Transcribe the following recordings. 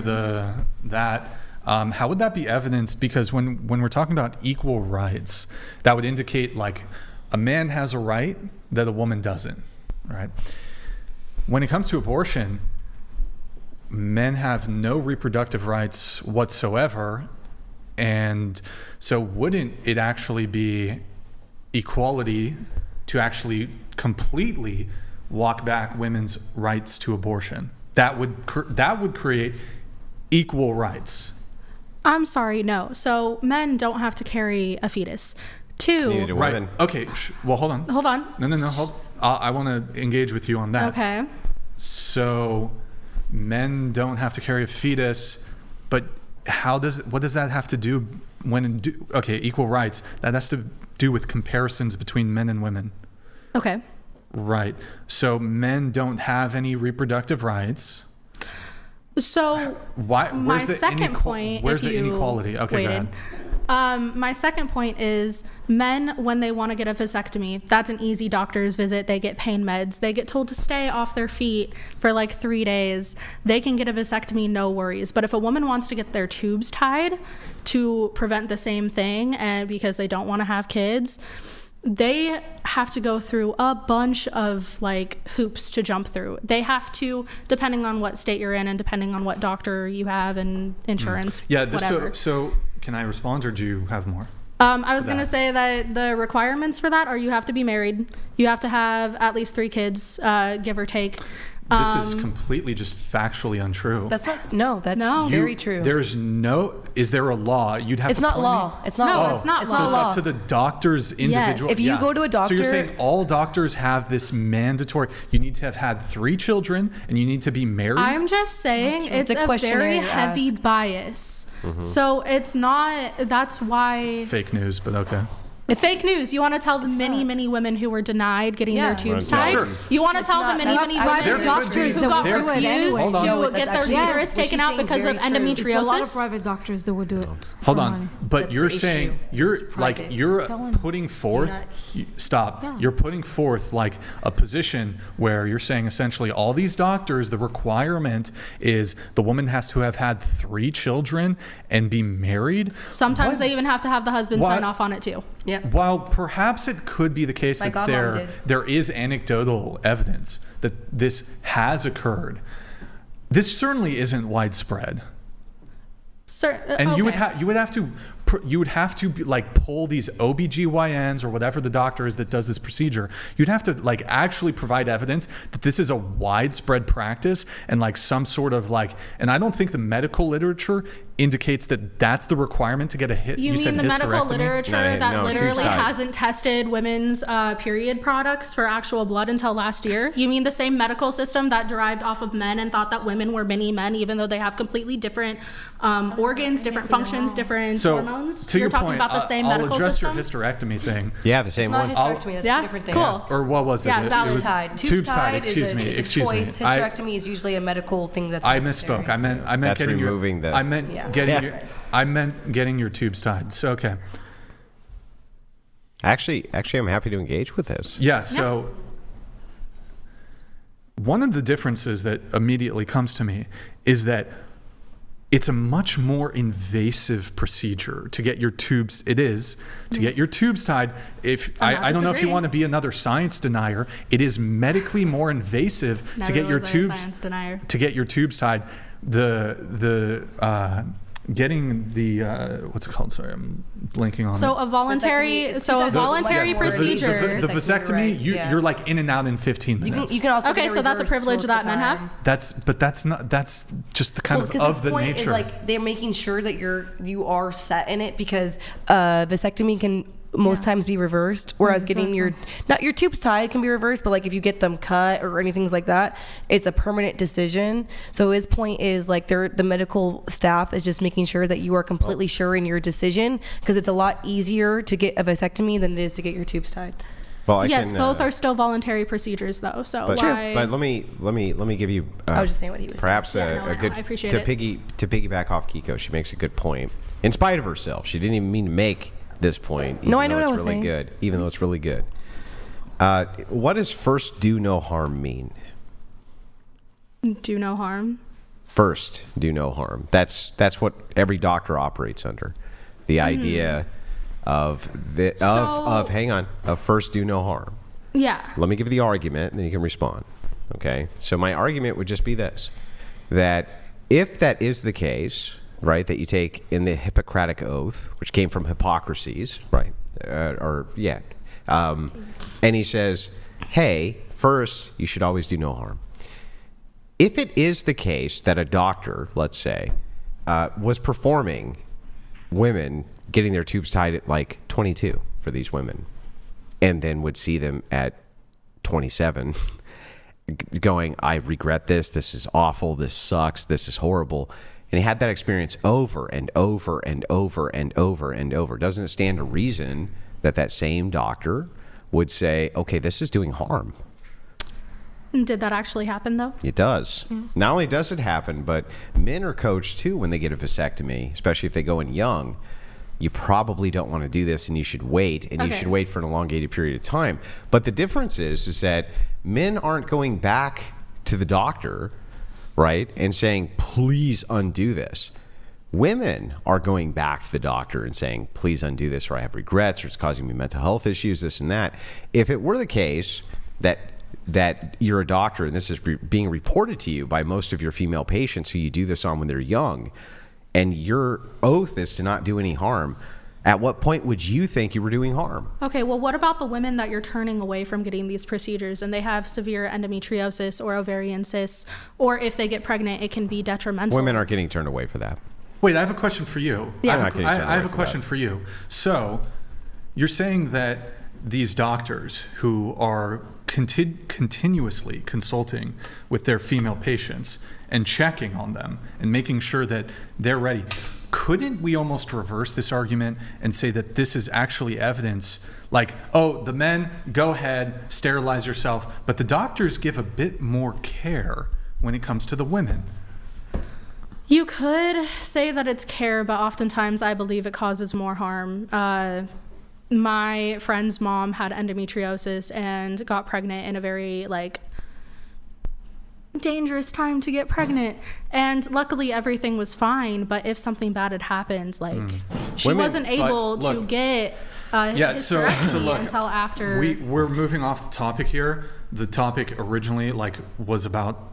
that, how would that be evidenced? Because when we're talking about equal rights, that would indicate like a man has a right that a woman doesn't, right? When it comes to abortion, men have no reproductive rights whatsoever. And so wouldn't it actually be equality to actually completely walk back women's rights to abortion? That would create equal rights. I'm sorry, no. So men don't have to carry a fetus. Neither do Right. women. Okay. Well, hold on. No. I want to engage with you on that. Okay. So men don't have to carry a fetus, but what does that have to do equal rights? That has to do with comparisons between men and women. Okay. Right. So men don't have any reproductive rights. So where's my the second point, where's if the you inequality? Okay, waited, go ahead. My second point is men, when they want to get a vasectomy, that's an easy doctor's visit. They get pain meds. They get told to stay off their feet for like 3 days. They can get a vasectomy, no worries. But if a woman wants to get their tubes tied to prevent the same thing, and because they don't want to have kids, they have to go through a bunch of like hoops to jump through. They have to, depending on what state you're in and depending on what doctor you have and insurance, whatever. So can I respond, or do you have more? I was going to say that the requirements for that are you have to be married. You have to have at least 3 kids, give or take. This is completely just factually untrue. That's very true. Is there a law? You'd have it's to not law. It's not law. It's not it's law. So not it's law. up to the doctor's individual. If you go to a doctor. So you're saying all doctors have this mandatory, you need to have had 3 children and you need to be married? I'm just saying it's a very heavy bias. Mm-hmm. So it's not, that's why. Fake news, but okay. It's fake news. You want to tell the many women who were denied getting their tubes tied? Sure. You want to tell the many women doctors who got refused to get their Yes, uterus taken out because of endometriosis? It's a lot of private doctors that would do it. Hold on, but That's you're the saying issue. you're putting forth. Stop. Yeah. You're putting forth like a position where you're saying essentially all these doctors, the requirement is the woman has to have had 3 children and be married. Sometimes they even have to have the husband sign off on it too. Yeah. While perhaps it could be the case My that godmom there is anecdotal evidence that this has occurred, this certainly isn't widespread. And you would have to like pull these OBGYNs or whatever the doctor is that does this procedure. You'd have to like actually provide evidence that this is a widespread practice and like some sort of like, and I don't think the medical literature indicates that that's the requirement to get a hit. You mean the medical literature that literally hasn't tested women's period products for actual blood until last year? You mean the same medical system that derived off of men and thought that women were mini men, even though they have completely different organs, different functions, different hormones? To You're your talking point, about the same medical I'll address system? your hysterectomy thing. Yeah, the same one. It's not hysterectomy. That's 2 different things. Cool. Or what was it? Yeah, It was Tubes tied. Excuse me. Hysterectomy is usually a medical thing that's I necessary. misspoke. I meant That's getting removing your. the. I meant getting your. I meant getting your tubes tied. So okay. Actually, I'm happy to engage with this. Yeah. So one of the differences that immediately comes to me is that it's a much more invasive procedure to get your tubes. It is to get your tubes tied. If I don't know if you want to be another science denier, it is medically more invasive to get your tubes to get your tubes tied. Getting the what's it called? Sorry, I'm blanking on it. A voluntary procedure. The vasectomy, you're like in and out in 15 minutes. You can also so that's a privilege that men have. That's just the kind of the point nature. Is like they're making sure that you are set in it because vasectomy can most times be reversed, whereas getting your tubes tied can be reversed, but like if you get them cut or anything like that, it's a permanent decision. So his point is like the medical staff is just making sure that you are completely sure in your decision, because it's a lot easier to get a vasectomy than it is to get your tubes tied. Well, both are still voluntary procedures though. So but let me give you I was just saying what he was perhaps saying. a good I appreciate to piggyback off Kiko. She makes a good point in spite of herself. She didn't even mean to make this point. No, I know what I was really saying. Good, even though it's really good. What does first do no harm mean? Do no harm. First, do no harm. That's what every doctor operates under. The idea of first do no harm. Yeah. Let me give you the argument, and then you can respond. Okay? So my argument would just be this, that if that is the case, right, that you take in the Hippocratic Oath, which came from Hippocrates, right, and he says, hey, first, you should always do no harm. If it is the case that a doctor, let's say, was performing women, getting their tubes tied at like 22 for these women, and then would see them at 27 going, I regret this is awful, this sucks, this is horrible, and he had that experience over and over and over and over and over, doesn't it stand to reason that that same doctor would say, okay, this is doing harm? Did that actually happen, though? It does. Yes. Not only does it happen, but men are coached too when they get a vasectomy, especially if they go in young. You probably don't want to do this, and you should wait, and you should wait for an elongated period of time. But the difference is that men aren't going back to the doctor, right, and saying, please undo this. Women are going back to the doctor and saying, please undo this, or I have regrets, or it's causing me mental health issues, this and that. If it were the case that you're a doctor and this is being reported to you by most of your female patients who you do this on when they're young, and your oath is to not do any harm, at what point would you think you were doing harm? Okay, well, what about the women that you're turning away from getting these procedures and they have severe endometriosis or ovarian cysts, or if they get pregnant, it can be detrimental? Women aren't getting turned away for that. Wait, I have a question for you. Yeah. I have a question for you. So you're saying that these doctors who are continuously consulting with their female patients and checking on them and making sure that they're ready, couldn't we almost reverse this argument and say that this is actually evidence, like, oh, the men, go ahead, sterilize yourself, but the doctors give a bit more care when it comes to the women? You could say that it's care, but oftentimes I believe it causes more harm. My friend's mom had endometriosis and got pregnant in a very dangerous time to get pregnant, and luckily everything was fine. But if something bad had happened, she wasn't able to get hysterectomy until after. We're moving off the topic here. The topic originally was about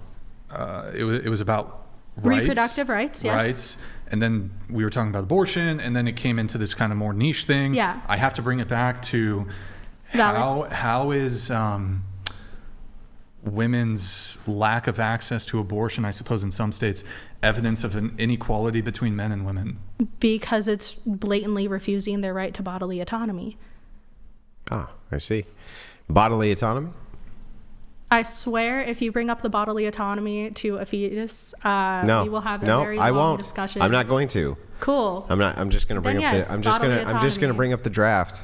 it was about reproductive rights, yes. Rights. And then we were talking about abortion, and then it came into this kind of more niche thing. Yeah. I have to bring it back to how is women's lack of access to abortion, I suppose in some states, evidence of an inequality between men and women? Because it's blatantly refusing their right to bodily autonomy. Ah, I see. Bodily autonomy? I swear, if you bring up the bodily autonomy to a fetus, we will have a very long discussion. I'm not going to. Cool. I'm not. I'm just going to bring up the. I'm just going to bring up the draft.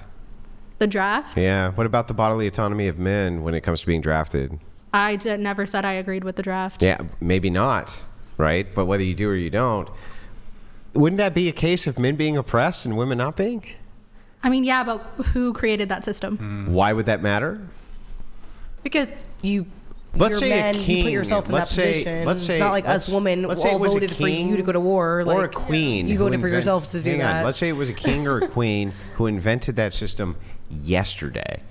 The draft? Yeah. What about the bodily autonomy of men when it comes to being drafted? I never said I agreed with the draft. Yeah, maybe not, right? But whether you do or you don't, wouldn't that be a case of men being oppressed and women not being? I mean, yeah, but who created that system? Why would that matter? Because you're men, you put yourself in that position. It's not like us women all voted for you to go to war. Or a queen. You voted for yourselves to do that. Let's say it was a king or a queen who invented that system yesterday.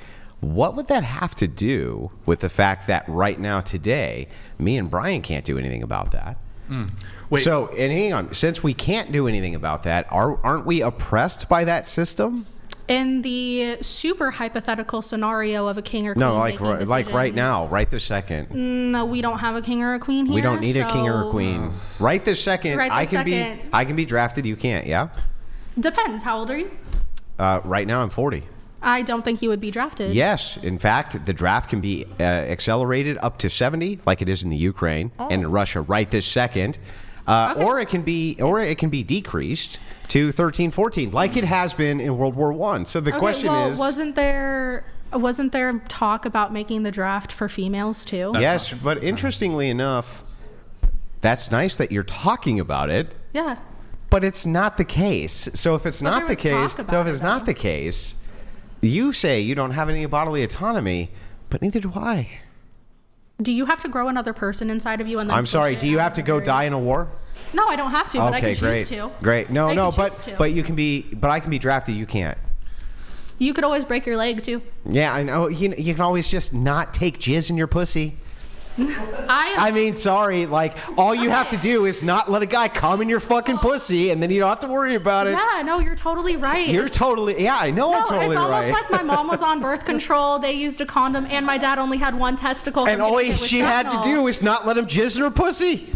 What would that have to do with the fact that right now, today, me and Brian can't do anything about that? Wait. So, and hang on, since we can't do anything about that, aren't we oppressed by that system? In the super hypothetical scenario of a king or queen like right now, right this second. No, we don't have a king or a queen here. We don't need a king or a queen. Right this second, I can be drafted, you can't, yeah? Depends. How old are you? Right now I'm 40. I don't think you would be drafted. Yes. In fact, the draft can be accelerated up to 70, like it is in the Ukraine and in Russia right this second. Okay. Or it can be decreased to 13, 14, like it has been in World War I. So the question is, wasn't there talk about making the draft for females too? Yes, but interestingly enough, that's nice that you're talking about it. Yeah. But it's not the case. So if it's not the case, you say you don't have any bodily autonomy, but neither do I. Do you have to grow another person inside of you? And then I'm sorry. push Do it you out have to of go your- die in a war? No, I don't have to, but I can great. choose to. Great. No, I no, can choose to. but you can be. But I can be drafted. You can't. You could always break your leg too. Yeah, I know. You can always just not take jizz in your pussy. I mean, sorry. Like, all you have to do is not let a guy come in your fucking pussy, and then you don't have to worry about it. Yeah, no, you're totally right. You're totally. Yeah, I know. No, I'm totally it's almost right. like my mom was on birth control. They used a condom, and my dad only had one testicle. And from all getting hit with she had to fentanyl. do is not let him jizz in her pussy.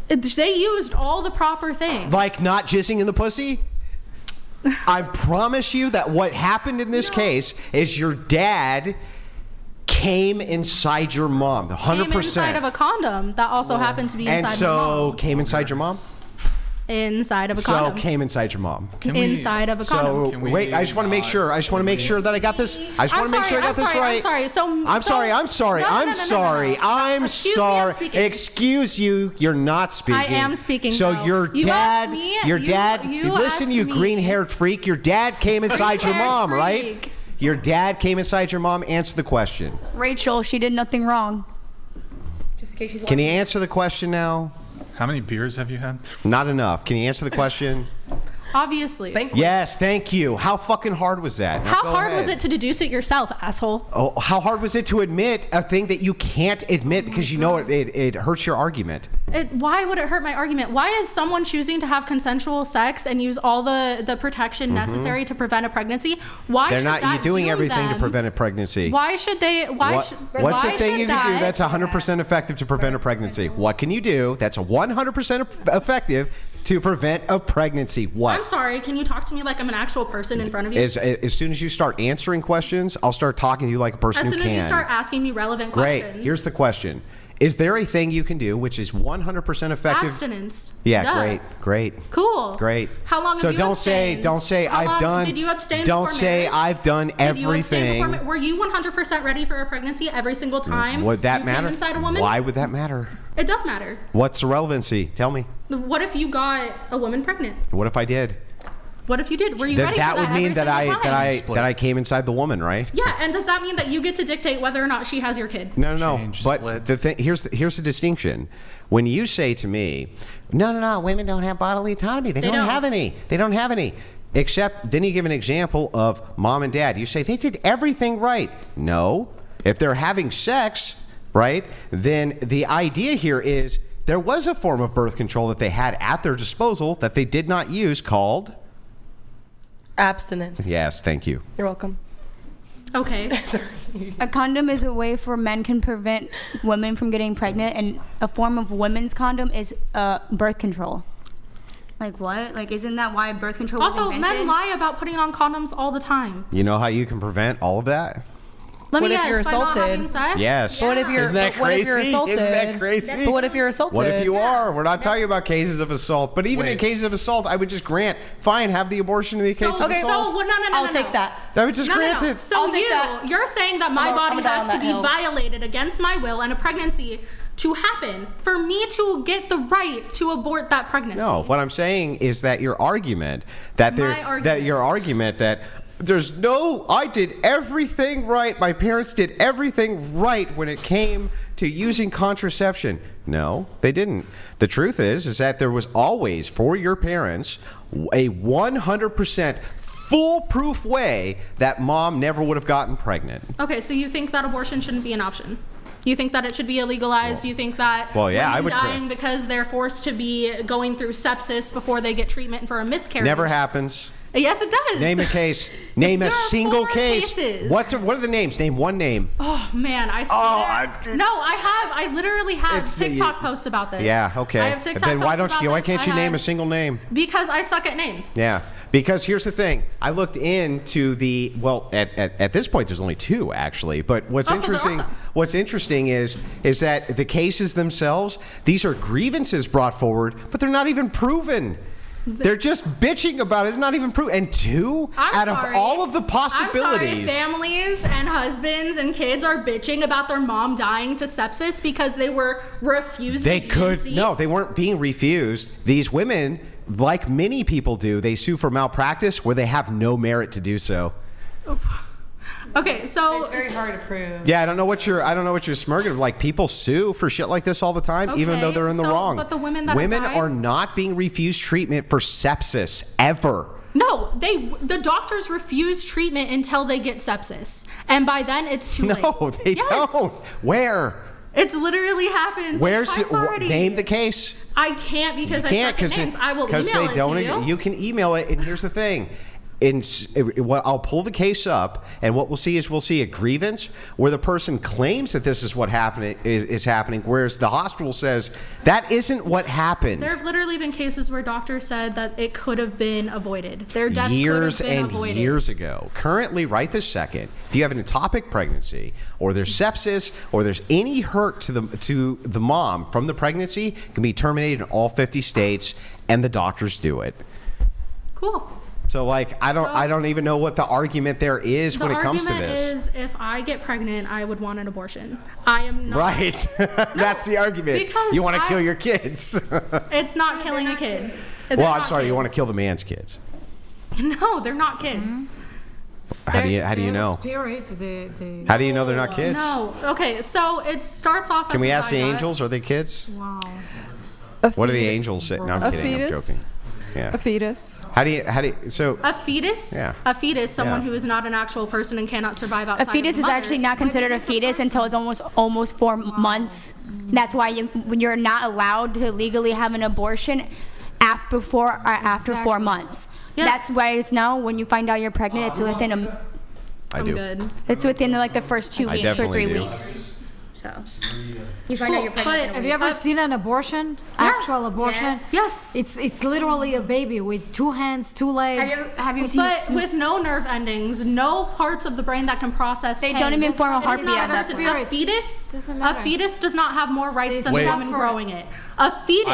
They used all the proper things. Like not jizzing in the pussy? I promise you that what happened in this case is your dad came inside your mom. 100%. Came inside of a condom that also happened to be inside and my so mom. came inside your mom? Inside of a So condom. came inside your mom. Inside of a condom. So wait, I just want to make sure. I just want to make sure that I got this. I just want to make sure I got this right. I'm sorry. I'm sorry. No, Excuse you. You're not speaking. I am speaking. So though. your You dad, asked me, listen, you asked me. green-haired freak. Your dad came inside your Green-haired mom, right? freak. Your dad came inside your mom. Answer the question. Rachel, she did nothing wrong. Just in case she's Can you answer the question now? How many beers have you had? Not enough. Can you answer the question? Obviously. Yes, thank you. How fucking hard was that? Now How go hard was ahead. it to deduce it yourself, asshole? Oh, how hard was it to admit a thing that you can't admit because you know it hurts your argument? Why would it hurt my argument? Why is someone choosing to have consensual sex and use all the protection necessary to prevent a pregnancy? Why They're should not that doing doom everything to them? prevent a pregnancy. Why should they? What's the thing you can do that's 100% effective to prevent a pregnancy? What can you do that's 100% effective to prevent a pregnancy? What? I'm sorry. Can you talk to me like I'm an actual person in front of you? As soon as you start answering questions, I'll start talking to you like a person As who soon can. as you start asking me relevant Great. questions. Here's the question. Is there a thing you can do which is 100% effective? Abstinence. Yeah, Duh. great. Cool. Great. How long So have you don't abstained? say How I've long done. Did you abstain Don't before say marriage? I've done Did you abstain everything. before were you 100% ready for a pregnancy every single time? Would that you matter? Came inside a woman? Why would that matter? It does matter. What's the relevancy? Tell me. What if you got a woman pregnant? What if I did? What if you did? Were you That ready that for would that mean every that single time? that I came inside the woman, right? Yeah, and does that mean that you get to dictate whether or not she has your kid? No. Change But split. the thing here's the distinction. When you say to me, no, women don't have bodily autonomy. They don't have any. They don't have any. Except then you give an example of mom and dad. You say they did everything right. No. If they're having sex, right, then the idea here is there was a form of birth control that they had at their disposal that they did not use called Abstinence. Yes, thank you. You're welcome. Okay. A condom is a way for men can prevent women from getting pregnant, and a form of women's condom is birth control. Like what? Like isn't that why birth control was Also, invented? men lie about putting on condoms all the time. You know how you can prevent all of that? Let What me if guess, you're by not assaulted? having sex? Yes. But what if you're Isn't that but what if you're crazy? assaulted? Isn't that crazy? But what if you're assaulted? What if you are? We're not talking about cases of assault. But even in Wait. cases of assault, I would just grant, fine, have the abortion in the case of okay, assault. So, no. I'll take that. I would just grant it. So I'll take that. you're saying that my I'm body down has that to be hill. violated against my will and a pregnancy to happen for me to get the right to abort that pregnancy. No, what I'm saying is that your argument that there's no, I did everything right. My parents did everything right when it came to using contraception. No, they didn't. The truth is that there was always, for your parents, a 100% foolproof way that mom never would have gotten pregnant. Okay, so you think that abortion shouldn't be an option? You think that it should be illegalized? You think that I women would dying because they're forced to be going through sepsis before they get treatment for a miscarriage? Never happens. Yes, it does. Name a case. Name a There are single 4 case. cases. What are the names? Name one name. Oh man, I swear. No, I literally have It's- TikTok posts about this. Yeah, okay. I have TikTok Then why posts don't you? about Why this. can't you I name a have- single name? Because I suck at names. Yeah, because here's the thing. I looked into the at this point there's only 2 actually. But what's Also, they're interesting? awesome. What's interesting is that the cases themselves, these are grievances brought forward, but they're not even proven. They're just bitching about it. It's not even proven. And 2 out of all of the possibilities. I'm sorry, families and husbands and kids are bitching about their mom dying to sepsis because they were refused. They to could DNC. no, they weren't being refused. These women, like many people do, they sue for malpractice where they have no merit to do so. Okay, so It's very hard to prove. Yeah, I don't know what you're smirking. Like, people sue for shit like this all the time, even though they're in the so- wrong. but the women that have died- are not being refused treatment for sepsis ever. No, the doctors refuse treatment until they get sepsis, and by then it's too late. No, they Yes. don't. Where? It's literally happens. Where's Like, twice already. name the case? I can't because I suck at names. I will email they it don't. to you. You can email it, and here's the thing. I'll pull the case up, and what we'll see a grievance where the person claims that this is what is happening, whereas the hospital says that isn't what happened. There have literally been cases where doctors said that it could have been avoided. Their death Years could have been and avoided. years ago. Currently, right this second, if you have an ectopic pregnancy, or there's sepsis, or there's any hurt to the mom from the pregnancy, it can be terminated in all 50 states, and the doctors do it. Cool. So, like, I don't even know what the argument there is when it comes to this. The argument is, if I get pregnant, I would want an abortion. I am not. Right. That's the argument. Because you want to kill your kids. It's not killing a kid. Well, I'm sorry. You want to kill the man's kids. No, they're not kids. How do you know? Spirits, How do you know they're not kids? No. Okay, so it starts off as Can we a ask the zygote. angels? Are they kids? wow. What do the angels say? No, I'm A kidding. I'm fetus? joking. Yeah. A fetus. How do you so A fetus? Yeah. A fetus, someone Yeah. who is not an actual person and cannot survive outside A fetus of the is mother. actually not considered a fetus until it's almost 4 months. That's why when you're not allowed to legally have an abortion after 4 months. Yeah. That's why it's now when you find out you're pregnant, it's within I I'm do. good. it's within like the first 2 I weeks or definitely 3 do. weeks. So you find out you're But pregnant. Have you ever seen an abortion? Actual abortion? Yes. Yes. It's literally a baby with 2 hands, 2 legs. Have you seen? But with no nerve endings, no parts of the brain that can process They pain. don't even form a It's heartbeat not at that a point. fetus. Doesn't A matter. fetus does not have more rights They than the woman suffer. growing it. A fetus